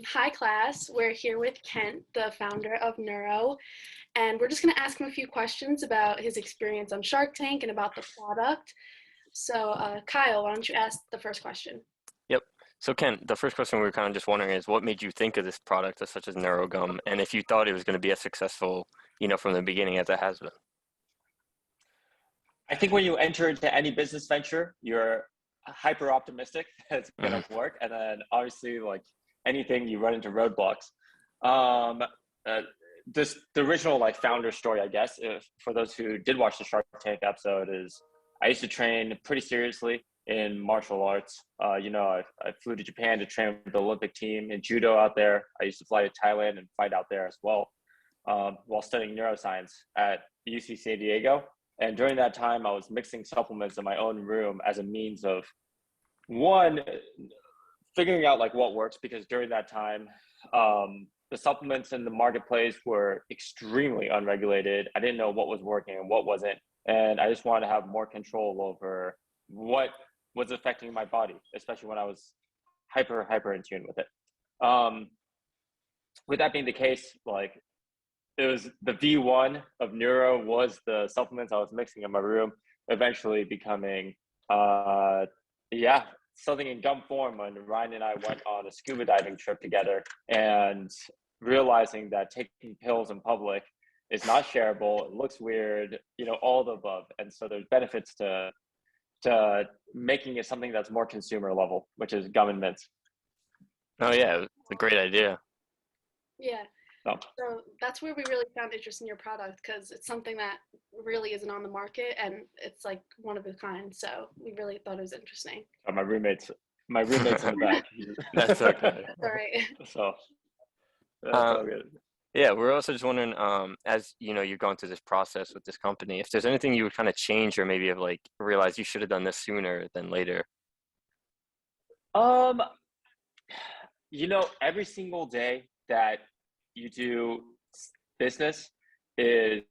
Hi class, we're here with Kent, the founder of Neuro, and we're just going to ask him a few questions about his experience on Shark Tank and about the product. So Kyle, why don't you ask the first question? Yep. So Ken, the first question we were kind of just wondering is what made you think of this product such as Neurogum, and if you thought it was going to be as successful, from the beginning as it has been? I think when you enter into any business venture, you're hyper optimistic that it's going to work. And then obviously, like anything, you run into roadblocks. The original founder story, I guess, for those who did watch the Shark Tank episode, is I used to train pretty seriously in martial arts. I flew to Japan to train with the Olympic team in judo out there. I used to fly to Thailand and fight out there as well, while studying neuroscience at UC San Diego. And during that time, I was mixing supplements in my own room as a means of, one, figuring out what works, because during that time, the supplements in the marketplace were extremely unregulated. I didn't know what was working and what wasn't. And I just wanted to have more control over what was affecting my body, especially when I was hyper in tune with it. With that being the case, it was the V1 of Neuro was the supplements I was mixing in my room, eventually becoming, something in gum form when Ryan and I went on a scuba diving trip together, and realizing that taking pills in public is not shareable, it looks weird, all the above. And so there's benefits to making it something that's more consumer level, which is gum and mints. Oh yeah, it's a great idea. Yeah. So that's where we really found interest in your product, because it's something that really isn't on the market, and it's one of a kind. So we really thought it was interesting. Oh, my roommate's in the back. That's okay. That's all right. So that's all good. Yeah, we're also just wondering, as you're going through this process with this company, if there's anything you would kind of change, or maybe have realized you should have done this sooner than later. Every single day that you do business is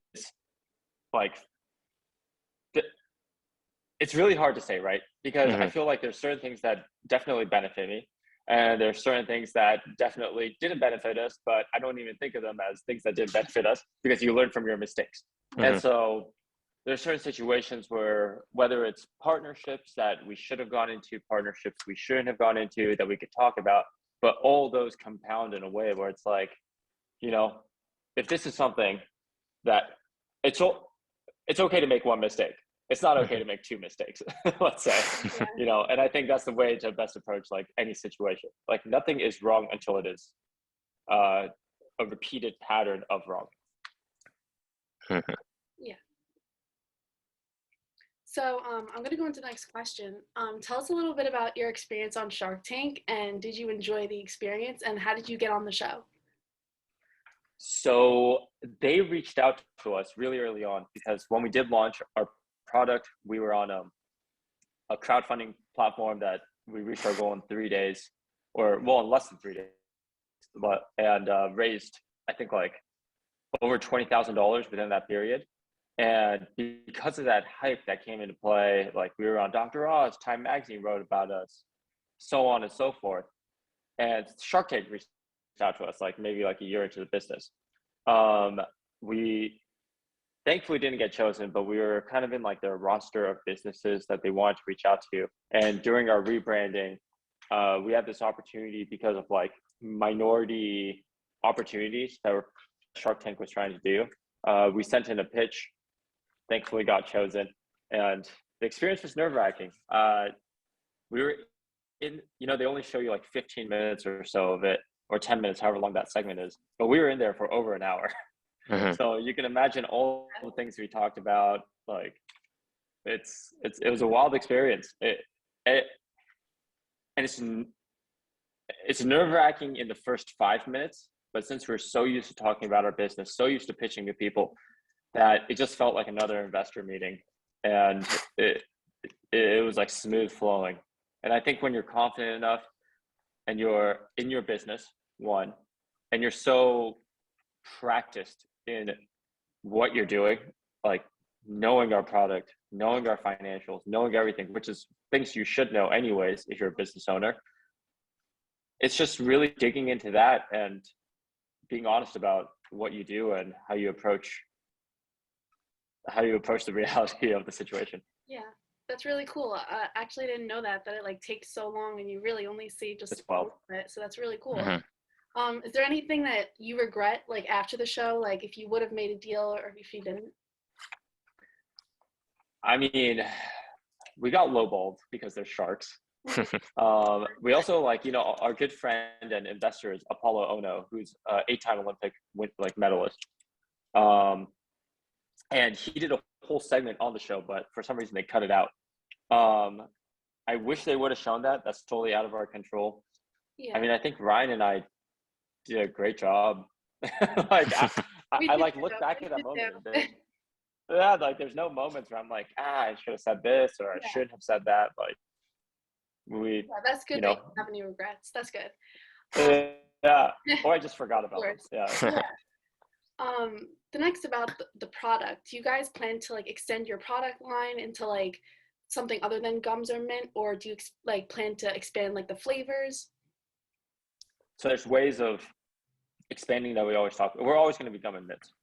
it's really hard to say, right? Because I feel like there's certain things that definitely benefit me, and there's certain things that definitely didn't benefit us, but I don't even think of them as things that did benefit us, because you learn from your mistakes. And so there's certain situations where, whether it's partnerships that we should have gone into, partnerships we shouldn't have gone into, that we could talk about, but all those compound in a way where it's if this is something that it's okay to make one mistake. It's not okay to make two mistakes, let's say, and I think that's the way to best approach any situation. Nothing is wrong until it is a repeated pattern of wrong. Yeah. So I'm going to go into the next question. Tell us a little bit about your experience on Shark Tank, and did you enjoy the experience, and how did you get on the show? So they reached out to us really early on, because when we did launch our product, we were on a crowdfunding platform that we reached our goal in 3 days, in less than 3 days, and raised, I think, over $20,000 within that period. And because of that hype that came into play, we were on Dr. Oz, Time Magazine wrote about us, so on and so forth. And Shark Tank reached out to us maybe a year into the business. We thankfully didn't get chosen, but we were kind of in their roster of businesses that they wanted to reach out to. And during our rebranding, we had this opportunity because of minority opportunities that Shark Tank was trying to do. We sent in a pitch, thankfully got chosen, and the experience was nerve-wracking. We were in, they only show you 15 minutes or so of it, or 10 minutes, however long that segment is. But we were in there for over an hour. So you can imagine all the things we talked about. It was a wild experience. And it's nerve-wracking in the first 5 minutes, but since we're so used to talking about our business, so used to pitching to people, that it just felt like another investor meeting. And it was smooth flowing. And I think when you're confident enough, and you're in your business, one, and you're so practiced in what you're doing, knowing our product, knowing our financials, knowing everything, which is things you should know anyways if you're a business owner, it's just really digging into that and being honest about what you do and how you approach the reality of the situation. Yeah, that's really cool. Actually, I didn't know that it like takes so long and you really only see just It's wild. it. So that's really cool. Mhm. Is there anything that you regret like after the show, like if you would have made a deal or if you didn't? I mean, we got lowballed because they're sharks. We also, like, our good friend and investor is Apollo Ono, who's an 8-time Olympic medalist. And he did a whole segment on the show, but for some reason they cut it out. I wish they would have shown that. That's totally out of our control. Yeah. I mean, I think Ryan and I did a great job. Like, I like look back at that moment. Yeah, like there's no moments where I'm like, I should have said this or I shouldn't have said that. Like, that's good that you don't have any regrets. That's good. Yeah, or I just forgot about it. Yeah. The next about the product. Do you guys plan to like extend your product line into like something other than gums or mint, or do you like plan to expand like the flavors? So there's ways of expanding that we always talk. We're always going to be gum and mints.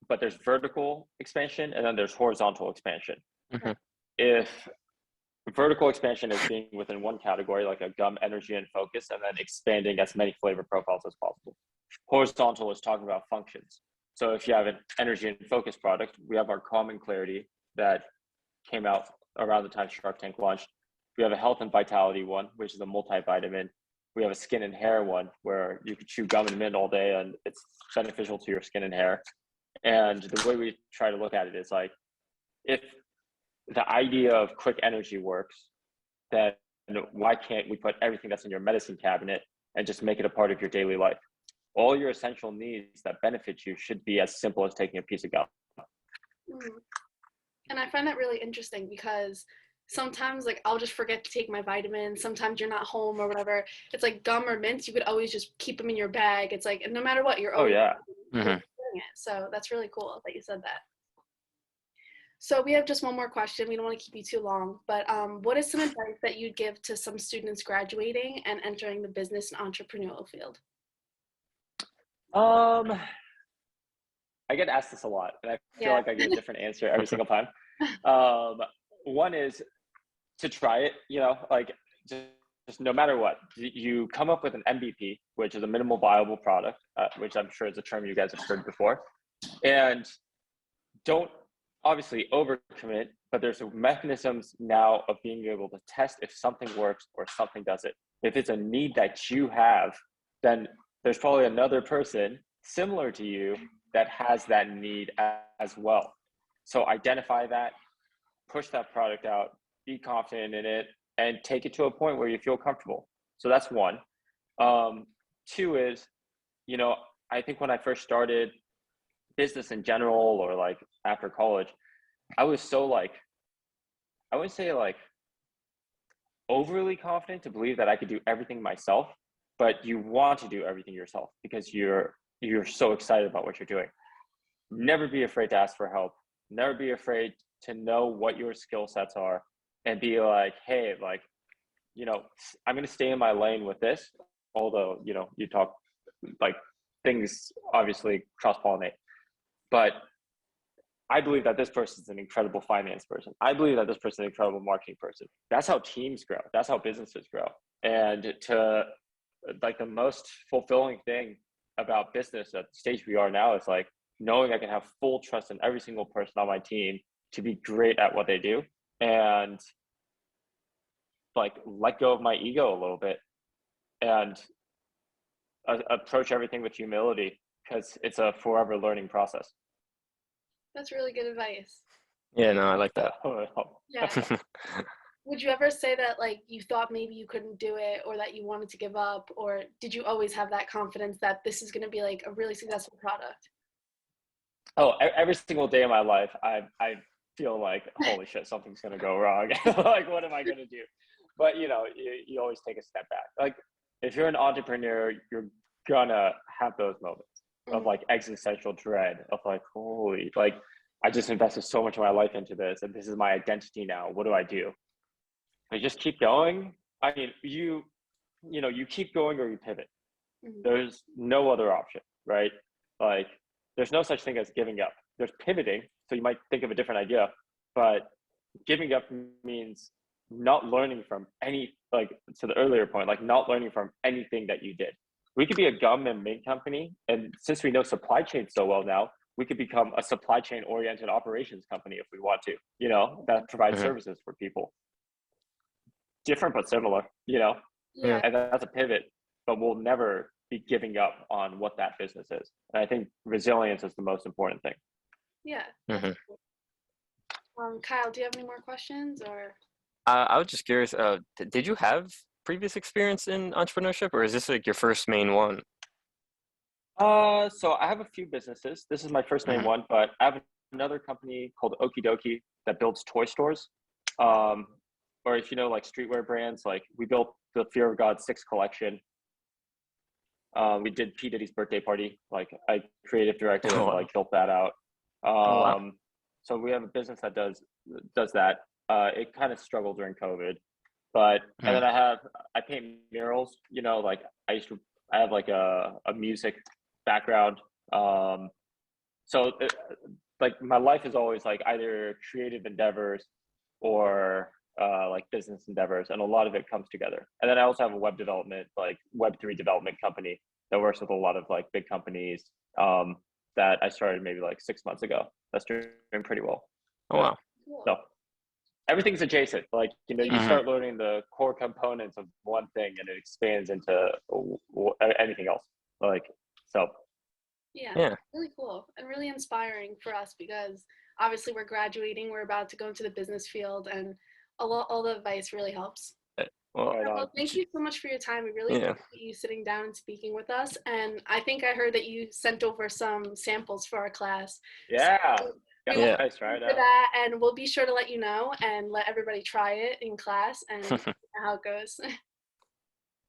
But there's vertical expansion and then there's horizontal expansion. Mm-hmm. If vertical expansion is being within one category, like a gum, energy, and focus, and then expanding as many flavor profiles as possible. Horizontal is talking about functions. So if you have an energy and focus product, we have our Calm and Clarity that came out around the time Shark Tank launched. We have a health and vitality one, which is a multivitamin. We have a skin and hair one where you could chew gum and mint all day and it's beneficial to your skin and hair. And the way we try to look at it is like, if the idea of quick energy works, then why can't we put everything that's in your medicine cabinet and just make it a part of your daily life? All your essential needs that benefit you should be as simple as taking a piece of gum. And I find that really interesting because sometimes like I'll just forget to take my vitamins. Sometimes you're not home or whatever. It's like gum or mints, you could always just keep them in your bag. It's like, no matter what, you're always doing it. So that's really cool that you said that. So we have just one more question. We don't want to keep you too long, but what is some advice that you'd give to some students graduating and entering the business and entrepreneurial field? I get asked this a lot, and I feel like I get a different answer every single time. One is to try it, like just no matter what, you come up with an MVP, which is a minimal viable product, which I'm sure is a term you guys have heard before, and don't obviously overcommit, but there's mechanisms now of being able to test if something works or something doesn't. If it's a need that you have, then there's probably another person similar to you that has that need as well. So identify that, push that product out, be confident in it, and take it to a point where you feel comfortable. So that's one. Two is, I think when I first started business in general, or like after college, I was so like, I wouldn't say like overly confident to believe that I could do everything myself, but you want to do everything yourself because you're so excited about what you're doing. Never be afraid to ask for help. Never be afraid to know what your skill sets are and be like, hey, like, I'm going to stay in my lane with this. Although, you talk like things obviously cross-pollinate, but I believe that this person is an incredible finance person. I believe that this person is an incredible marketing person. That's how teams grow. That's how businesses grow. And to like the most fulfilling thing about business at the stage we are now is like knowing I can have full trust in every single person on my team to be great at what they do, and like let go of my ego a little bit and approach everything with humility, because it's a forever learning process. That's really good advice. Yeah, no, I like that. Yeah. Would you ever say that like you thought maybe you couldn't do it or that you wanted to give up, or did you always have that confidence that this is going to be like a really successful product? Oh, every single day of my life, I feel like, holy shit, something's going to go wrong. Like, what am I going to do? But, you always take a step back. Like, if you're an entrepreneur, you're going to have those moments of like existential dread of like, holy, like, I just invested so much of my life into this and this is my identity now. What do I do? I just keep going. I mean, you keep going or you pivot. Mhm. There's no other option, right? Like, there's no such thing as giving up. There's pivoting, so you might think of a different idea, but giving up means not learning from any, like, to the earlier point, like not learning from anything that you did. We could be a gum and mint company, and since we know supply chain so well now, we could become a supply chain oriented operations company if we want to, that provides Mhm. services for people. Different but similar, Yeah. and that's a pivot, but we'll never be giving up on what that business is. And I think resilience is the most important thing. Yeah. Mhm. Kyle, do you have any more questions or? I was just curious, did you have previous experience in entrepreneurship, or is this like your first main one? So I have a few businesses. This is my first main Mhm. one, but I have another company called Okie Dokie that builds toy stores. Or if you know, like streetwear brands, like we built the Fear of God 6 collection. We did P. Diddy's birthday party. Like, I creative directed Oh, and wow. like built that out. Oh, wow. So we have a business that does that. It kind of struggled during COVID, but and then I paint murals. Like I have like a music background. So like my life is always like either creative endeavors or like business endeavors, and a lot of it comes together. And then I also have a web development, like Web3 development company that works with a lot of like big companies that I started maybe like 6 months ago. That's doing pretty well. Oh, wow. Cool. So everything's adjacent. Like, you Mhm. start learning the core components of one thing and it expands into anything else. Like, so. Yeah, Yeah. really cool and really inspiring for us because obviously we're graduating, we're about to go into the business field, and all the advice really helps. Well, Right on. Well, thank you so much for your time. We really yeah. appreciate you sitting down and speaking with us. And I think I heard that you sent over some samples for our class. Yeah. We Got will Yeah. nice, right? for that, and we'll be sure to let you know and let everybody try it in class and see how it goes.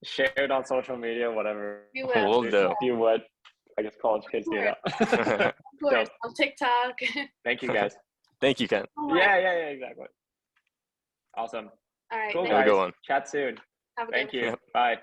Share it on social media, whatever. You will. Will do. If you would. I guess college kids need Of that. course, So, on TikTok. thank you guys. Thank you, Ken. Oh my- Yeah, exactly. Awesome. All right. Cool, Thank Have a guys. good one. Chat soon. Have a good Thank one. you. Yep. Bye.